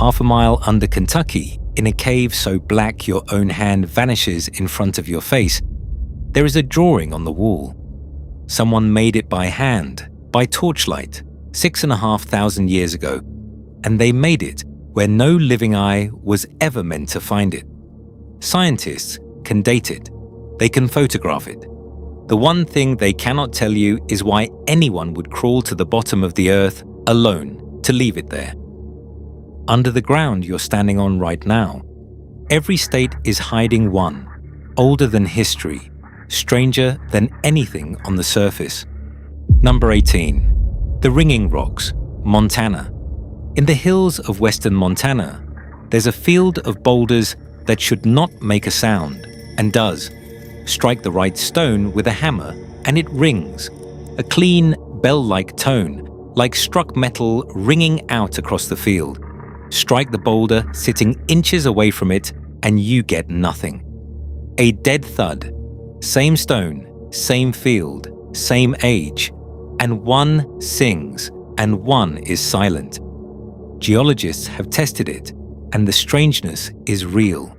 half a mile under Kentucky, in a cave so black your own hand vanishes in front of your face, there is a drawing on the wall. Someone made it by hand, by torchlight, 6,500 years ago, and they made it where no living eye was ever meant to find it. Scientists can date it. They can photograph it. The one thing they cannot tell you is why anyone would crawl to the bottom of the earth alone to leave it there. Under the ground you're standing on right now, every state is hiding one, older than history, stranger than anything on the surface. Number 18. The Ringing Rocks, Montana. In the hills of western Montana, there's a field of boulders that should not make a sound, and does. Strike the right stone with a hammer, and it rings. A clean, bell-like tone, like struck metal ringing out across the field. Strike the boulder sitting inches away from it, and you get nothing. A dead thud. Same stone, same field, same age, and one sings, and one is silent. Geologists have tested it, and the strangeness is real.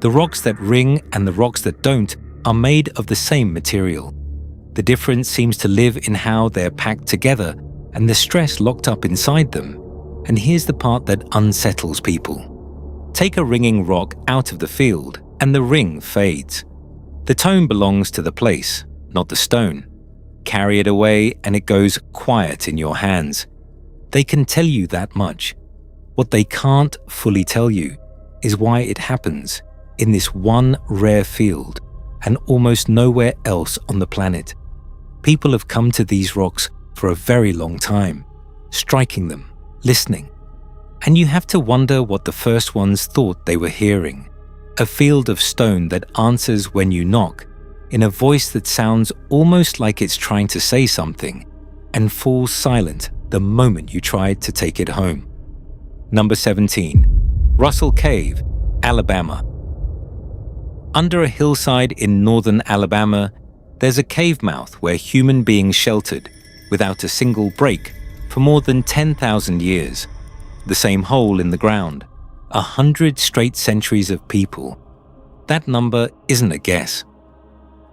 The rocks that ring and the rocks that don't are made of the same material. The difference seems to live in how they're packed together and the stress locked up inside them. And here's the part that unsettles people. Take a ringing rock out of the field and the ring fades. The tone belongs to the place, not the stone. Carry it away and it goes quiet in your hands. They can tell you that much. What they can't fully tell you is why it happens in this one rare field and almost nowhere else on the planet. People have come to these rocks for a very long time, striking them, listening. And you have to wonder what the first ones thought they were hearing. A field of stone that answers when you knock, in a voice that sounds almost like it's trying to say something, and falls silent the moment you try to take it home. Number 17. Russell Cave, Alabama. Under a hillside in northern Alabama, there's a cave mouth where human beings sheltered, without a single break, for more than 10,000 years. The same hole in the ground, 100 straight centuries of people. That number isn't a guess.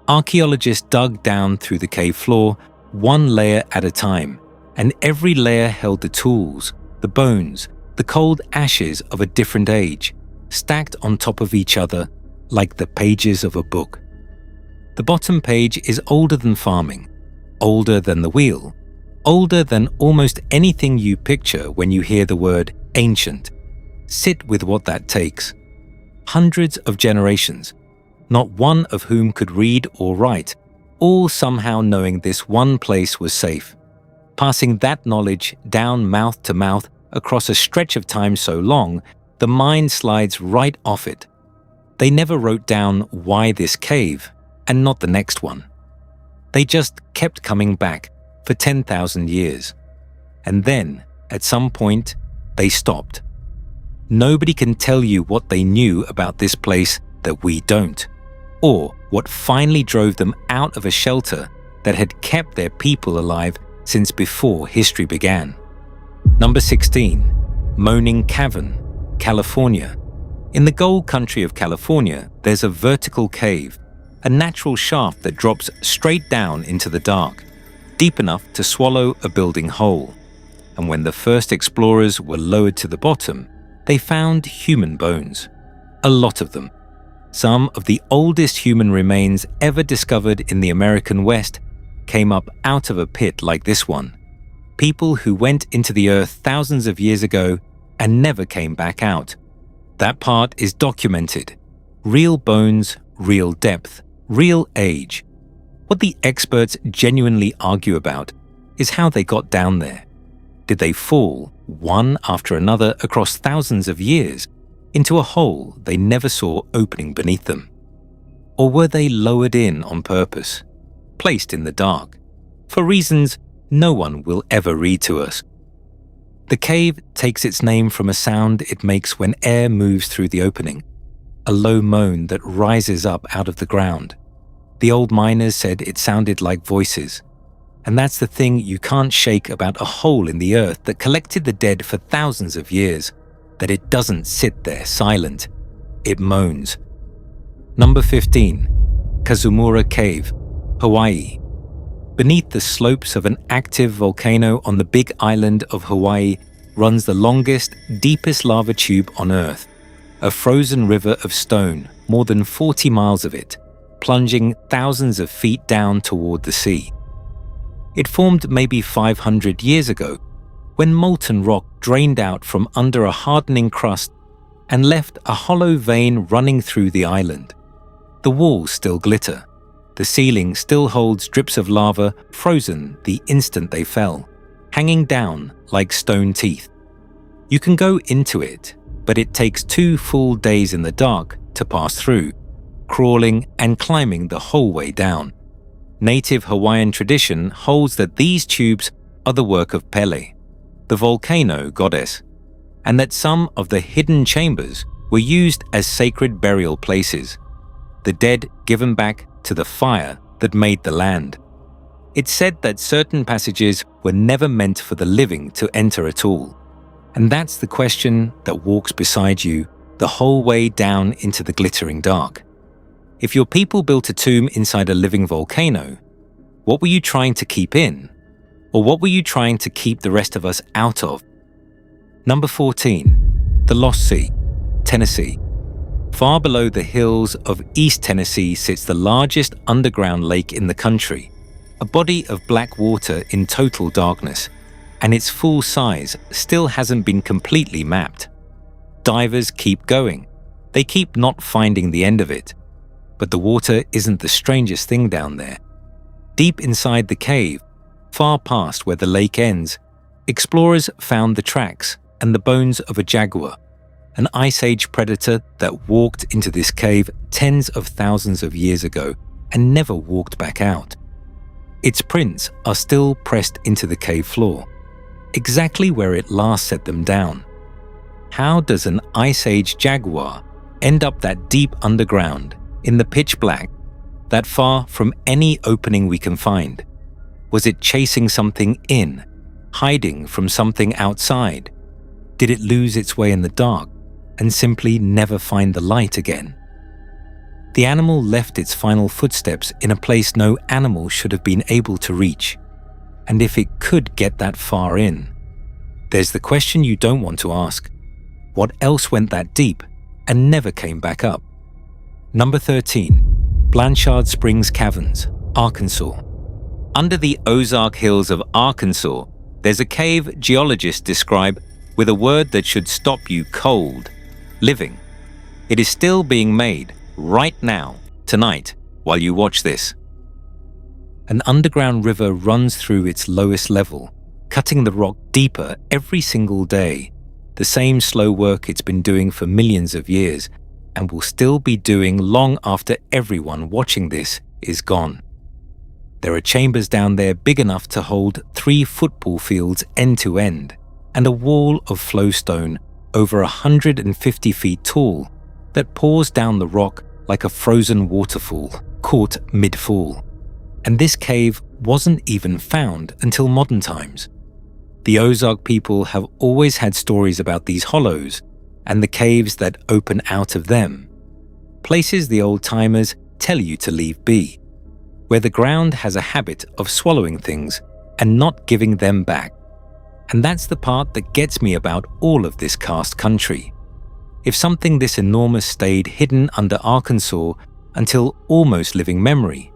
Archaeologists dug down through the cave floor, one layer at a time, and every layer held the tools, the bones, the cold ashes of a different age, stacked on top of each other like the pages of a book. The bottom page is older than farming, older than the wheel, older than almost anything you picture when you hear the word ancient. Sit with what that takes. Hundreds of generations, not one of whom could read or write, all somehow knowing this one place was safe. Passing that knowledge down mouth to mouth across a stretch of time so long, the mind slides right off it. They never wrote down why this cave and not the next one. They just kept coming back for 10,000 years. And then, at some point, they stopped. Nobody can tell you what they knew about this place that we don't, or what finally drove them out of a shelter that had kept their people alive since before history began. Number 16. Moaning Cavern, California. In the gold country of California, there's a vertical cave, a natural shaft that drops straight down into the dark, deep enough to swallow a building whole. And when the first explorers were lowered to the bottom, they found human bones. A lot of them. Some of the oldest human remains ever discovered in the American West came up out of a pit like this one. People who went into the earth thousands of years ago and never came back out. That part is documented. Real bones, real depth, real age. What the experts genuinely argue about is how they got down there. Did they fall, one after another across thousands of years, into a hole they never saw opening beneath them? Or were they lowered in on purpose, placed in the dark, for reasons no one will ever read to us? The cave takes its name from a sound it makes when air moves through the opening, a low moan that rises up out of the ground. The old miners said it sounded like voices, and that's the thing you can't shake about a hole in the earth that collected the dead for thousands of years. that it doesn't sit there silent. It moans. Number 15. Kazumura Cave, Hawaii. Beneath the slopes of an active volcano on the big island of Hawaii runs the longest, deepest lava tube on Earth, a frozen river of stone, more than 40 miles of it, plunging thousands of feet down toward the sea. It formed maybe 500 years ago, when molten rock drained out from under a hardening crust and left a hollow vein running through the island. The walls still glitter. The ceiling still holds drips of lava frozen the instant they fell, hanging down like stone teeth. You can go into it, but it takes 2 full days in the dark to pass through, crawling and climbing the whole way down. Native Hawaiian tradition holds that these tubes are the work of Pele, the volcano goddess, and that some of the hidden chambers were used as sacred burial places, the dead given back to the fire that made the land. It's said that certain passages were never meant for the living to enter at all. And that's the question that walks beside you the whole way down into the glittering dark. If your people built a tomb inside a living volcano, what were you trying to keep in? Or what were you trying to keep the rest of us out of? Number 14. The Lost Sea, Tennessee. Far below the hills of East Tennessee sits the largest underground lake in the country, a body of black water in total darkness, and its full size still hasn't been completely mapped. Divers keep going. They keep not finding the end of it. But the water isn't the strangest thing down there. Deep inside the cave, far past where the lake ends, explorers found the tracks and the bones of a jaguar, an Ice Age predator that walked into this cave tens of thousands of years ago and never walked back out. Its prints are still pressed into the cave floor, exactly where it last set them down. How does an Ice Age jaguar end up that deep underground, in the pitch black, that far from any opening we can find? Was it chasing something in, hiding from something outside? Did it lose its way in the dark and simply never find the light again? The animal left its final footsteps in a place no animal should have been able to reach. And if it could get that far in, there's the question you don't want to ask. What else went that deep and never came back up? Number 13. Blanchard Springs Caverns, Arkansas. Under the Ozark Hills of Arkansas, there's a cave geologists describe with a word that should stop you cold: living. It is still being made right now, tonight, while you watch this. An underground river runs through its lowest level, cutting the rock deeper every single day. The same slow work it's been doing for millions of years, and will still be doing long after everyone watching this is gone. There are chambers down there big enough to hold 3 football fields end to end, and a wall of flowstone over 150 feet tall that pours down the rock like a frozen waterfall caught mid-fall. And this cave wasn't even found until modern times. The Ozark people have always had stories about these hollows and the caves that open out of them, places the old-timers tell you to leave be, where the ground has a habit of swallowing things and not giving them back. And that's the part that gets me about all of this karst country. If something this enormous stayed hidden under Arkansas until almost living memory,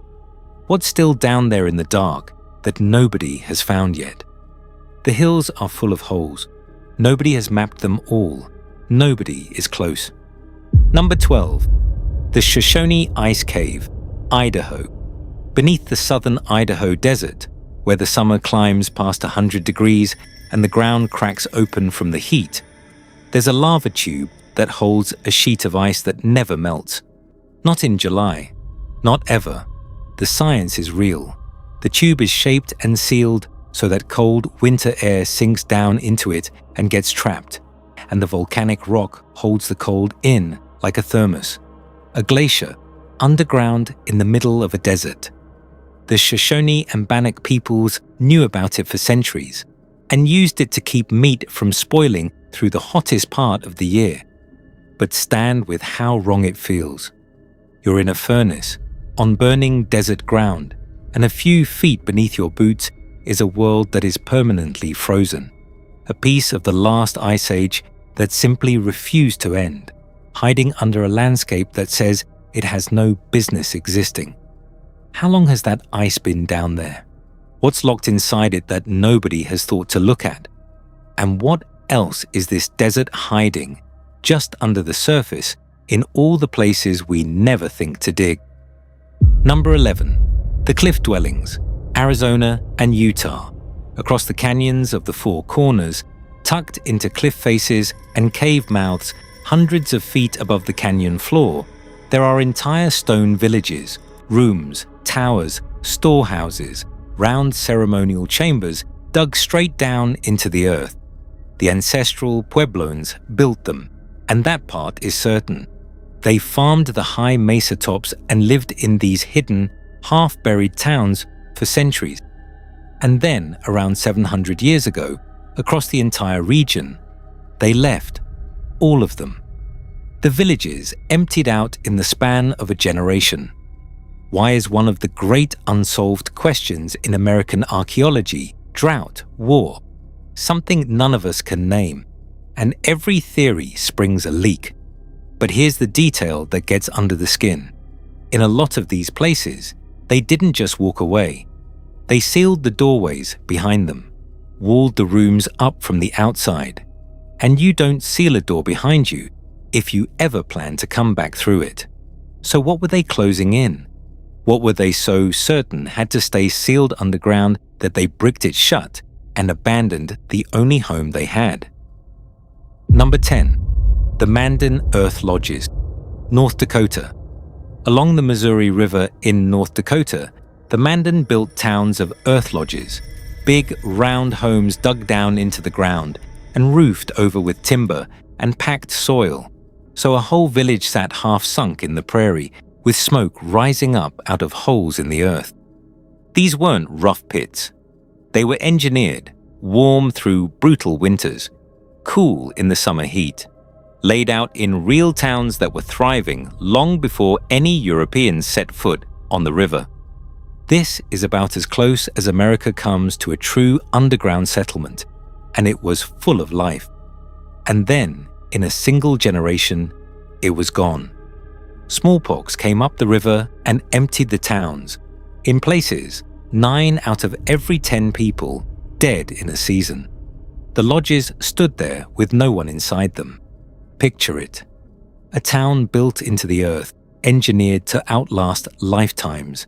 what's still down there in the dark that nobody has found yet? The hills are full of holes. Nobody has mapped them all. Nobody is close. Number 12. The Shoshone Ice Cave, Idaho. Beneath the southern Idaho desert, where the summer climbs past 100 degrees and the ground cracks open from the heat, there's a lava tube that holds a sheet of ice that never melts. Not in July. Not ever. The science is real. The tube is shaped and sealed so that cold winter air sinks down into it and gets trapped, and the volcanic rock holds the cold in like a thermos. A glacier, underground in the middle of a desert. The Shoshone and Bannock peoples knew about it for centuries and used it to keep meat from spoiling through the hottest part of the year. But stand with how wrong it feels. You're in a furnace, on burning desert ground, and a few feet beneath your boots is a world that is permanently frozen. A piece of the last ice age that simply refused to end, hiding under a landscape that says it has no business existing. How long has that ice been down there? What's locked inside it that nobody has thought to look at? And what else is this desert hiding just under the surface in all the places we never think to dig? Number 11. The cliff dwellings, Arizona and Utah. Across the canyons of the Four Corners, tucked into cliff faces and cave mouths hundreds of feet above the canyon floor, there are entire stone villages, rooms, towers, storehouses, round ceremonial chambers dug straight down into the earth. The ancestral Puebloans built them, and that part is certain. They farmed the high mesa tops and lived in these hidden, half-buried towns for centuries. And then, around 700 years ago, across the entire region, they left, all of them. The villages emptied out in the span of a generation. Why is one of the great unsolved questions in American archaeology drought, war, something none of us can name, and every theory springs a leak. But here's the detail that gets under the skin. In a lot of these places, they didn't just walk away. They sealed the doorways behind them, walled the rooms up from the outside, and you don't seal a door behind you if you ever plan to come back through it. So what were they closing in? What were they so certain had to stay sealed underground that they bricked it shut and abandoned the only home they had? Number 10. The Mandan Earth Lodges, North Dakota. Along the Missouri River in North Dakota, the Mandan built towns of earth lodges, big round homes dug down into the ground and roofed over with timber and packed soil, so a whole village sat half sunk in the prairie with smoke rising up out of holes in the earth. These weren't rough pits. They were engineered, warm through brutal winters, cool in the summer heat, laid out in real towns that were thriving long before any Europeans set foot on the river. This is about as close as America comes to a true underground settlement, and it was full of life. And then, in a single generation, it was gone. Smallpox came up the river and emptied the towns. In places, 9 out of every 10 people dead in a season. The lodges stood there with no one inside them. Picture it. A town built into the earth, engineered to outlast lifetimes,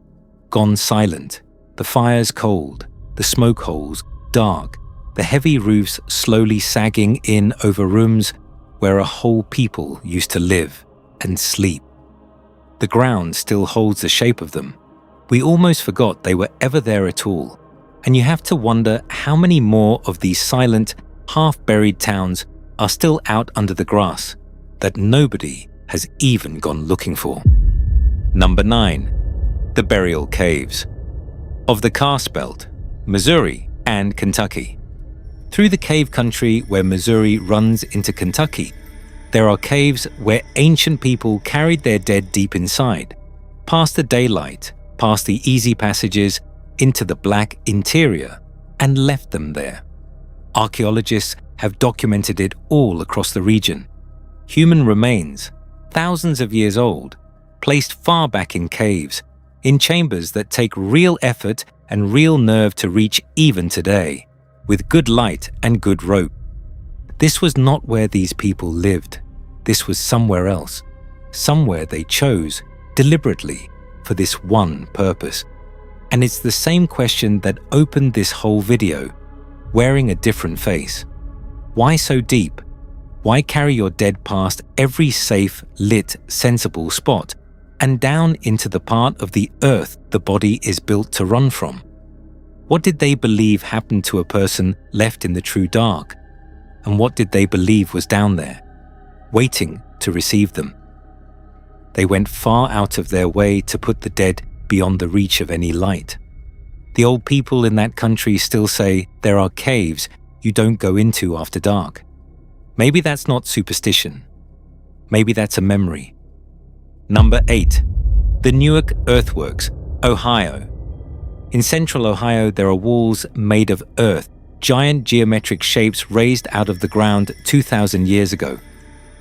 gone silent, the fires cold, the smoke holes dark, the heavy roofs slowly sagging in over rooms where a whole people used to live and sleep. The ground still holds the shape of them. We almost forgot they were ever there at all, and you have to wonder how many more of these silent, half-buried towns are still out under the grass that nobody has even gone looking for. Number 9. The Burial Caves of the Karst Belt, Missouri and Kentucky. Through the cave country where Missouri runs into Kentucky, there are caves where ancient people carried their dead deep inside, past the daylight, past the easy passages, into the black interior, and left them there. Archaeologists have documented it all across the region. Human remains, thousands of years old, placed far back in caves, in chambers that take real effort and real nerve to reach even today, with good light and good rope. This was not where these people lived. This was somewhere else, somewhere they chose, deliberately, for this one purpose. And it's the same question that opened this whole video, wearing a different face. Why so deep? Why carry your dead past every safe, lit, sensible spot and down into the part of the earth the body is built to run from? What did they believe happened to a person left in the true dark? And what did they believe was down there, waiting to receive them? They went far out of their way to put the dead beyond the reach of any light. The old people in that country still say there are caves you don't go into after dark. Maybe that's not superstition. Maybe that's a memory. Number 8. The Newark Earthworks, Ohio. In central Ohio, there are walls made of earth, giant geometric shapes raised out of the ground 2,000 years ago.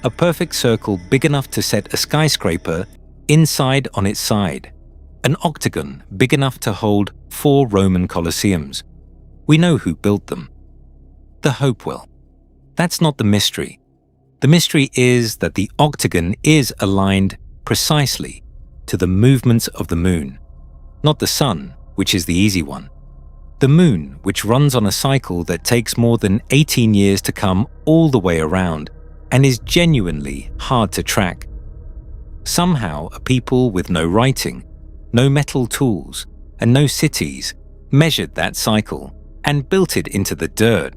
A perfect circle big enough to set a skyscraper inside on its side. An octagon big enough to hold 4 Roman Colosseums. We know who built them. The Hopewell. That's not the mystery. The mystery is that the octagon is aligned precisely to the movements of the moon. Not the sun, which is the easy one. The moon, which runs on a cycle that takes more than 18 years to come all the way around and is genuinely hard to track. Somehow, a people with no writing, no metal tools, and no cities measured that cycle and built it into the dirt.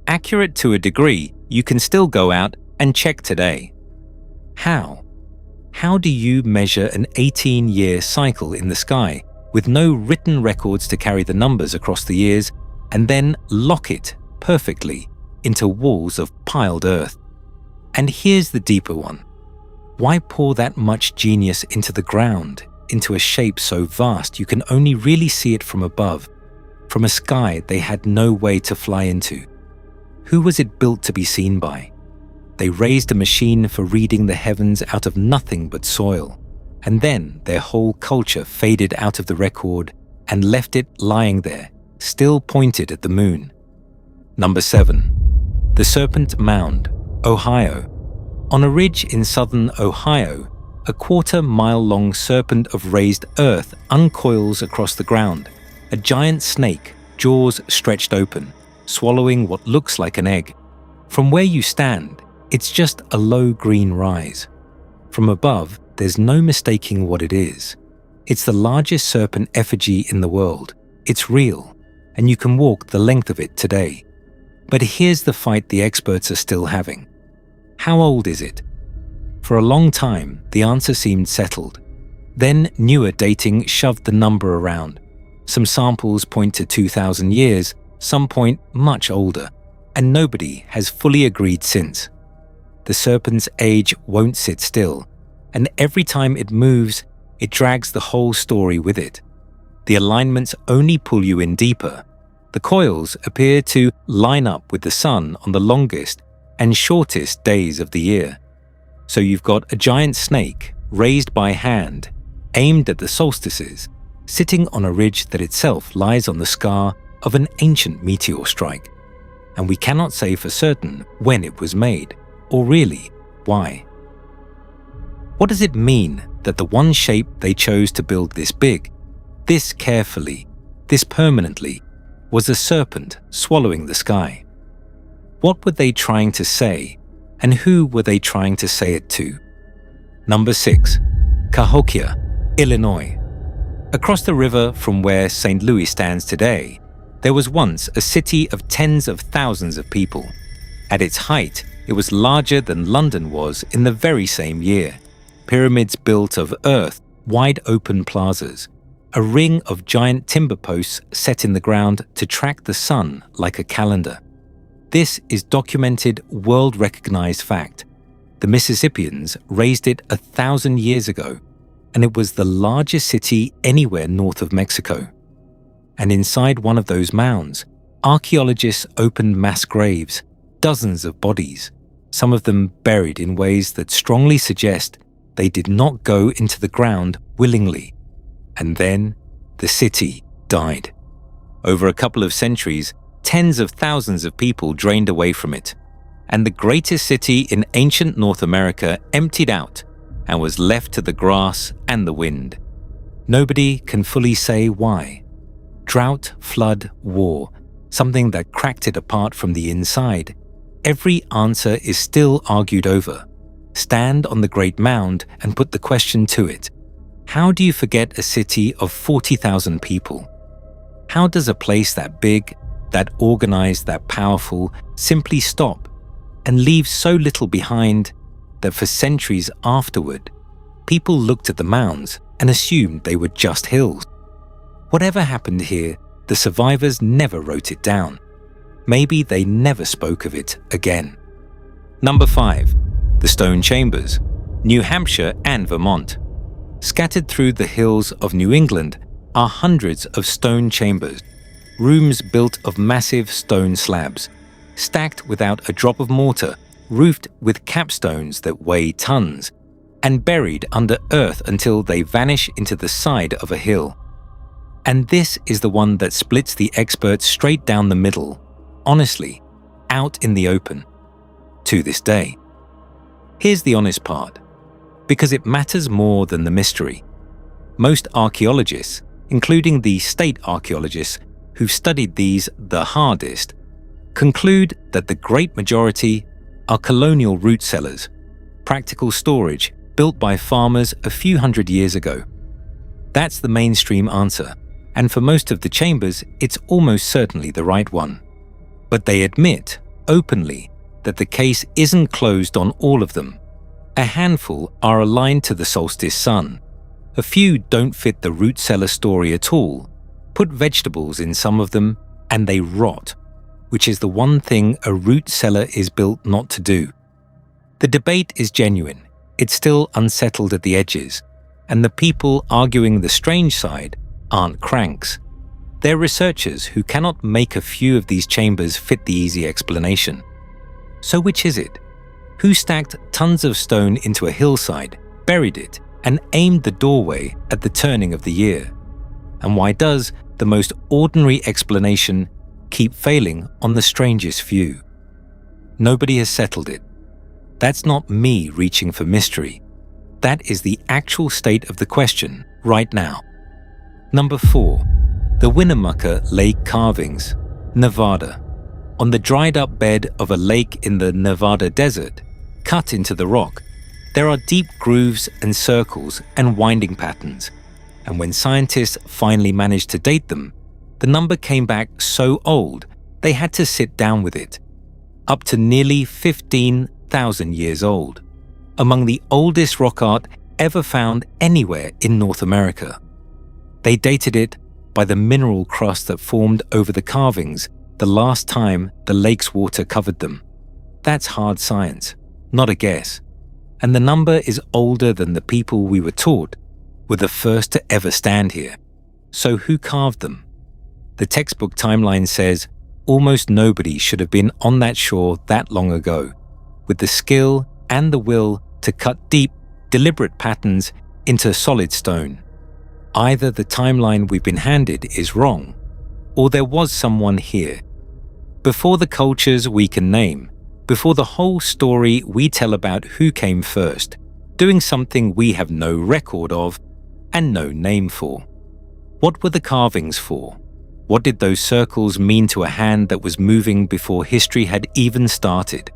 Accurate to a degree, you can still go out and check today. How? How do you measure an 18-year cycle in the sky with no written records to carry the numbers across the years and then lock it perfectly into walls of piled earth? And here's the deeper one. Why pour that much genius into the ground, into a shape so vast you can only really see it from above, from a sky they had no way to fly into? Who was it built to be seen by? They raised a machine for reading the heavens out of nothing but soil, and then their whole culture faded out of the record and left it lying there, still pointed at the moon. Number 7. The Serpent Mound, Ohio. On a ridge in southern Ohio, a 1/4-mile-long serpent of raised earth uncoils across the ground, a giant snake, jaws stretched open, swallowing what looks like an egg. From where you stand, it's just a low green rise. From above, there's no mistaking what it is. It's the largest serpent effigy in the world. It's real, and you can walk the length of it today. But here's the fight the experts are still having. How old is it? For a long time, the answer seemed settled. Then newer dating shoved the number around. Some samples point to 2,000 years, some point much older, and nobody has fully agreed since. The serpent's age won't sit still, and every time it moves, it drags the whole story with it. The alignments only pull you in deeper. The coils appear to line up with the sun on the longest and shortest days of the year. So you've got a giant snake raised by hand, aimed at the solstices, sitting on a ridge that itself lies on the scar of an ancient meteor strike. And we cannot say for certain when it was made, or really why. What does it mean that the one shape they chose to build this big, this carefully, this permanently, was a serpent swallowing the sky? What were they trying to say, and who were they trying to say it to? Number 6. Cahokia, Illinois. Across the river from where St. Louis stands today, there was once a city of tens of thousands of people. At its height, it was larger than London was in the very same year. Pyramids built of earth, wide open plazas, a ring of giant timber posts set in the ground to track the sun like a calendar. This is documented, world-recognized fact. The Mississippians raised it 1,000 years ago, and it was the largest city anywhere north of Mexico. And inside one of those mounds, archaeologists opened mass graves, dozens of bodies, some of them buried in ways that strongly suggest they did not go into the ground willingly. And then the city died. Over a couple of centuries, tens of thousands of people drained away from it, and the greatest city in ancient North America emptied out and was left to the grass and the wind. Nobody can fully say why. Drought, flood, war, something that cracked it apart from the inside. Every answer is still argued over. Stand on the Great Mound and put the question to it. How do you forget a city of 40,000 people? How does a place that big, that organized, that powerful, simply stop and leave so little behind that for centuries afterward, people looked at the mounds and assumed they were just hills? Whatever happened here, the survivors never wrote it down. Maybe they never spoke of it again. Number 5. The Stone Chambers, New Hampshire and Vermont. Scattered through the hills of New England are hundreds of stone chambers, rooms built of massive stone slabs, stacked without a drop of mortar, roofed with capstones that weigh tons, and buried under earth until they vanish into the side of a hill. And this is the one that splits the experts straight down the middle, honestly, out in the open, to this day. Here's the honest part, because it matters more than the mystery. Most archaeologists, including the state archaeologists who've studied these the hardest, conclude that the great majority are colonial root cellars, practical storage built by farmers a few hundred years ago. That's the mainstream answer, and for most of the chambers, it's almost certainly the right one. But they admit, openly, that the case isn't closed on all of them. A handful are aligned to the solstice sun. A few don't fit the root cellar story at all. Put vegetables in some of them, and they rot, which is the one thing a root cellar is built not to do. The debate is genuine. It's still unsettled at the edges, and the people arguing the strange side aren't cranks. They're researchers who cannot make a few of these chambers fit the easy explanation. So which is it? Who stacked tons of stone into a hillside, buried it, and aimed the doorway at the turning of the year? And why does the most ordinary explanation keep failing on the strangest few? Nobody has settled it. That's not me reaching for mystery. That is the actual state of the question right now. Number 4. The Winnemucca Lake Carvings, Nevada. On the dried-up bed of a lake in the Nevada desert, cut into the rock, there are deep grooves and circles and winding patterns. And when scientists finally managed to date them, the number came back so old they had to sit down with it. Up to nearly 15,000 years old. Among the oldest rock art ever found anywhere in North America. They dated it by the mineral crust that formed over the carvings the last time the lake's water covered them. That's hard science, not a guess. And the number is older than the people we were taught were the first to ever stand here. So who carved them? The textbook timeline says almost nobody should have been on that shore that long ago, with the skill and the will to cut deep, deliberate patterns into solid stone. Either the timeline we've been handed is wrong, or there was someone here. Before the cultures we can name, before the whole story we tell about who came first, doing something we have no record of and no name for. What were the carvings for? What did those circles mean to a hand that was moving before history had even started?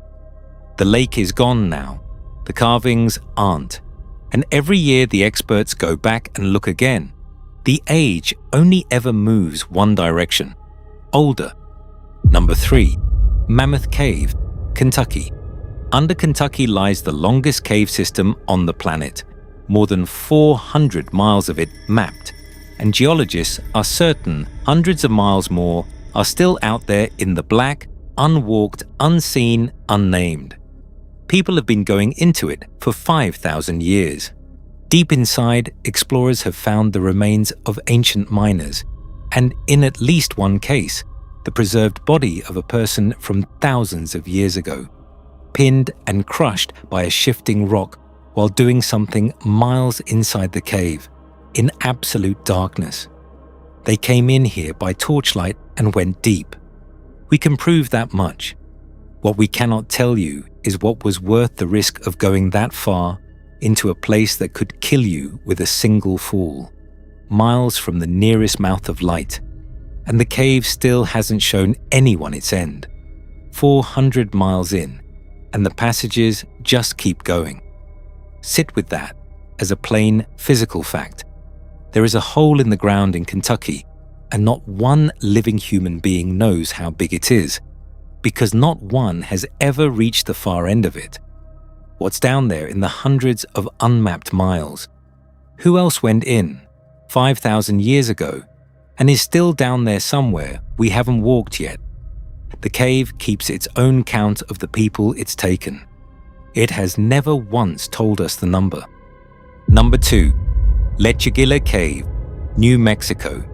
The lake is gone now. The carvings aren't. And every year the experts go back and look again. The age only ever moves one direction. Older. Number 3. Mammoth Cave, Kentucky. Under Kentucky lies the longest cave system on the planet. More than 400 miles of it mapped. And geologists are certain hundreds of miles more are still out there in the black, unwalked, unseen, unnamed. People have been going into it for 5,000 years. Deep inside, explorers have found the remains of ancient miners, and in at least one case, the preserved body of a person from thousands of years ago, pinned and crushed by a shifting rock while doing something miles inside the cave, in absolute darkness. They came in here by torchlight and went deep. We can prove that much. What we cannot tell you is what was worth the risk of going that far into a place that could kill you with a single fall, miles from the nearest mouth of light. And the cave still hasn't shown anyone its end. 400 miles in, and the passages just keep going. Sit with that as a plain physical fact. There is a hole in the ground in Kentucky, and not one living human being knows how big it is, because not one has ever reached the far end of it. What's down there in the hundreds of unmapped miles? Who else went in 5,000 years ago and is still down there somewhere we haven't walked yet? The cave keeps its own count of the people it's taken, It has never once told us the number. Number 2. Lechugilla Cave, New Mexico.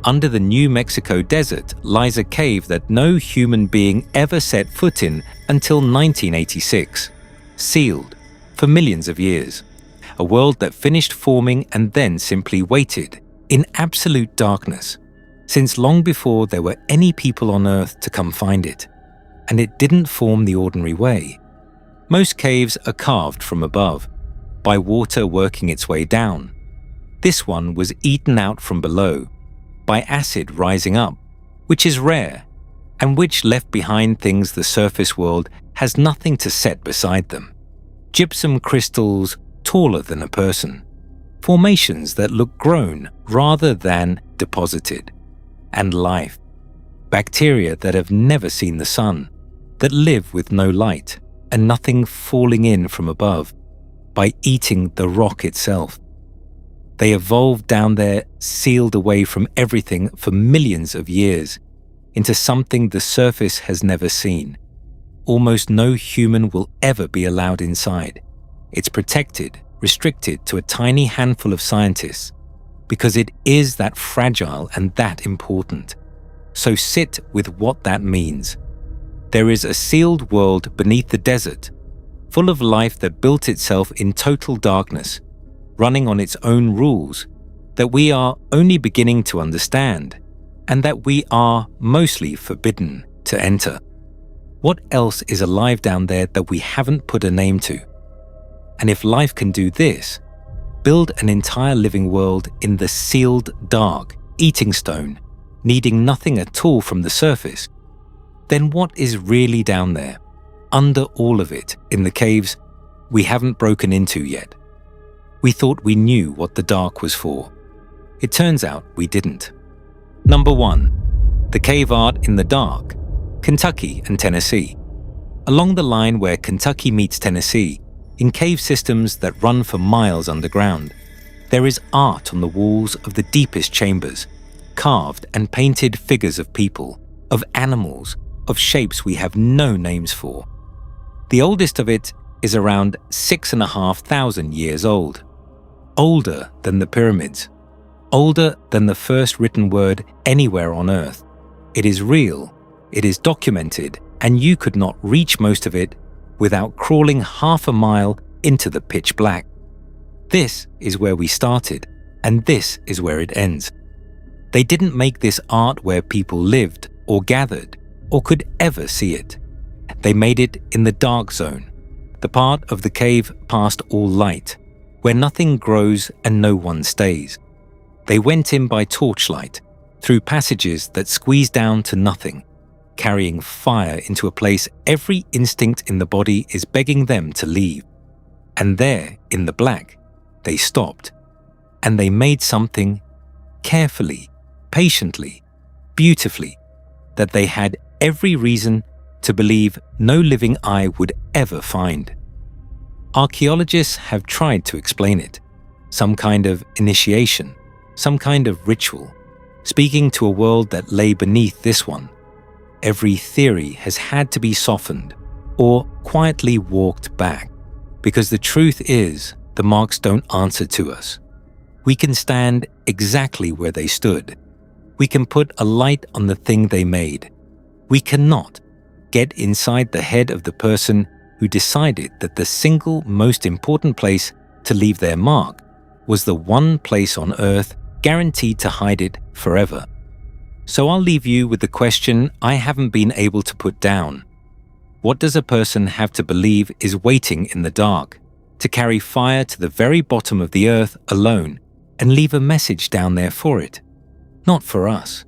Under the New Mexico desert lies a cave that no human being ever set foot in until 1986, sealed for millions of years. A world that finished forming and then simply waited in absolute darkness, since long before there were any people on Earth to come find it. And it didn't form the ordinary way. Most caves are carved from above, by water working its way down. This one was eaten out from below, by acid rising up, which is rare, and which left behind things the surface world has nothing to set beside them. Gypsum crystals taller than a person, formations that look grown rather than deposited, and life, bacteria that have never seen the sun, that live with no light and nothing falling in from above, by eating the rock itself. They evolved down there, sealed away from everything for millions of years, into something the surface has never seen. Almost no human will ever be allowed inside. It's protected, restricted to a tiny handful of scientists, because it is that fragile and that important. So sit with what that means. There is a sealed world beneath the desert, full of life that built itself in total darkness, running on its own rules, that we are only beginning to understand, and that we are mostly forbidden to enter. What else is alive down there that we haven't put a name to? And if life can do this, build an entire living world in the sealed dark, eating stone, needing nothing at all from the surface, then what is really down there, under all of it, in the caves we haven't broken into yet? We thought we knew what the dark was for. It turns out we didn't. Number 1. The cave art in the dark, Kentucky and Tennessee. Along the line where Kentucky meets Tennessee, in cave systems that run for miles underground, there is art on the walls of the deepest chambers, carved and painted figures of people, of animals, of shapes we have no names for. The oldest of it is around 6,500 years old. Older than the pyramids. Older than the first written word anywhere on Earth. It is real, it is documented, and you could not reach most of it without crawling half a mile into the pitch black. This is where we started, and this is where it ends. They didn't make this art where people lived or gathered or could ever see it. They made it in the dark zone, the part of the cave past all light, where nothing grows and no one stays. They went in by torchlight, through passages that squeeze down to nothing, carrying fire into a place every instinct in the body is begging them to leave. And there, in the black, they stopped, and they made something carefully, patiently, beautifully, that they had every reason to believe no living eye would ever find. Archaeologists have tried to explain it, some kind of initiation, some kind of ritual, speaking to a world that lay beneath this one. Every theory has had to be softened or quietly walked back, because the truth is the marks don't answer to us. We can stand exactly where they stood. We can put a light on the thing they made. We cannot get inside the head of the person who decided that the single most important place to leave their mark was the one place on Earth guaranteed to hide it forever. So I'll leave you with the question I haven't been able to put down. What does a person have to believe is waiting in the dark, to carry fire to the very bottom of the earth alone and leave a message down there for it? Not for us.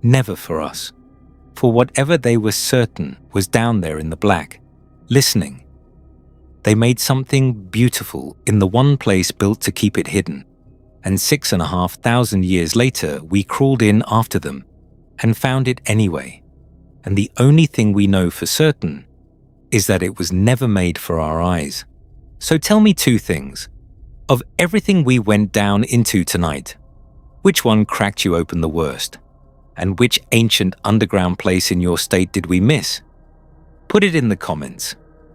Never for us. For whatever they were certain was down there in the black, listening. They made something beautiful in the one place built to keep it hidden. And 6,500 years later, we crawled in after them and found it anyway. And the only thing we know for certain is that it was never made for our eyes. So tell me two things. Of everything we went down into tonight, which one cracked you open the worst? And which ancient underground place in your state did we miss? Put it in the comments.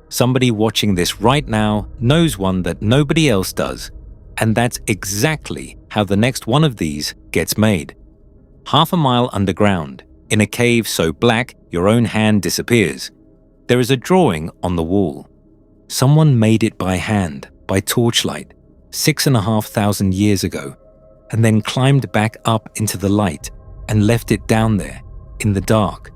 Somebody watching this right now knows one that nobody else does, and that's exactly how the next one of these gets made. Half a mile underground, in a cave so black your own hand disappears, there is a drawing on the wall. Someone made it by hand, by torchlight, 6,500 years ago, and then climbed back up into the light and left it down there, in the dark,